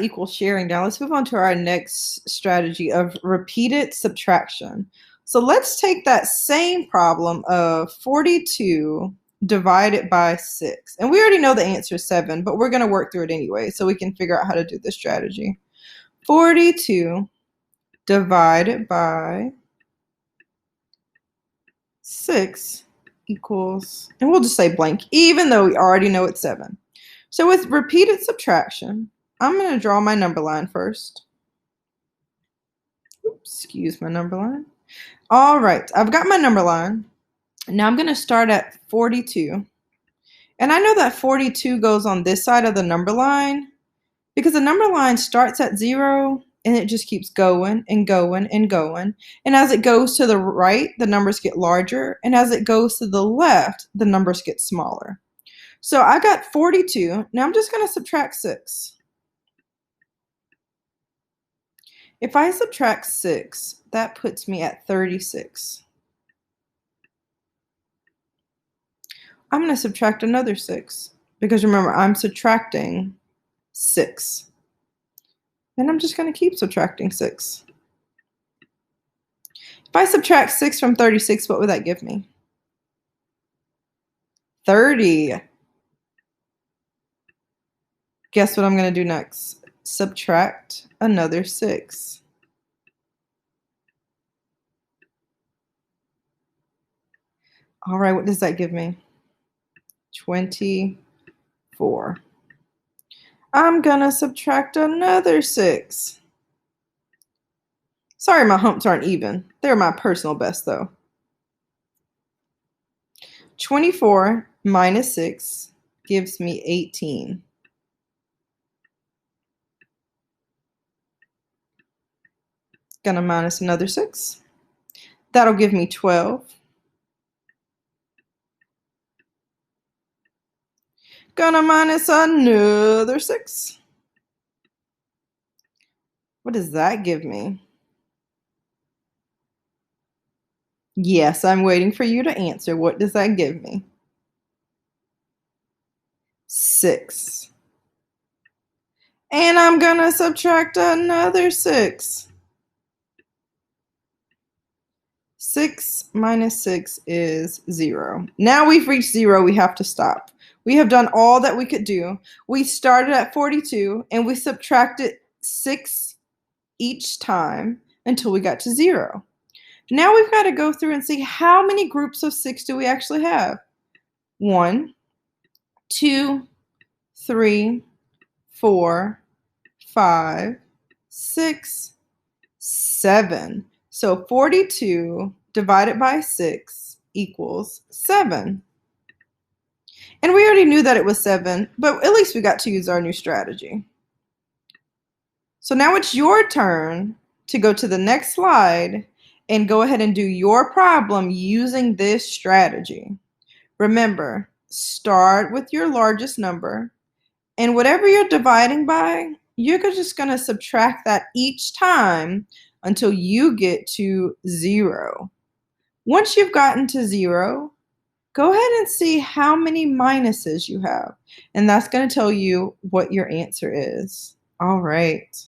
equals sharing down. Let's move on to our next strategy of repeated subtraction. So let's take that same problem of 42 divided by 6. And we already know the answer is 7, but we're going to work through it anyway so we can figure out how to do this strategy. 42 divided by 6 equals, and we'll just say blank, even though we already know it's 7. So with repeated subtraction, I'm going to draw my number line first. Oops, excuse my number line. All right, I've got my number line. Now I'm going to start at 42. And I know that 42 goes on this side of the number line because the number line starts at 0 and it just keeps going and going and going. And as it goes to the right, the numbers get larger. And as it goes to the left, the numbers get smaller. So I got 42. Now I'm just going to subtract 6. If I subtract 6, that puts me at 36. I'm going to subtract another 6 because remember, I'm subtracting 6. And I'm just going to keep subtracting 6. If I subtract 6 from 36, what would that give me? 30. Guess what I'm going to do next? Subtract another 6. All right, what does that give me? 24. I'm going to subtract another 6. Sorry, my humps aren't even. They're my personal best, though. 24 minus 6 gives me 18. Gonna minus another 6. That'll give me 12. Gonna minus another 6. What does that give me? Yes, I'm waiting for you to answer. What does that give me? 6. And I'm gonna subtract another 6. 6 minus 6 is 0. Now we've reached 0, we have to stop. We have done all that we could do. We started at 42 and we subtracted 6 each time until we got to 0. Now we've got to go through and see how many groups of 6 do we actually have. 1, 2, 3, 4, 5, 6, 7. So 42 divided by 6 equals 7. And we already knew that it was 7, but at least we got to use our new strategy. So now it's your turn to go to the next slide and go ahead and do your problem using this strategy. Remember, start with your largest number, and whatever you're dividing by, you're just going to subtract that each time until you get to 0. Once you've gotten to 0, go ahead and see how many minuses you have, and that's going to tell you what your answer is. All right.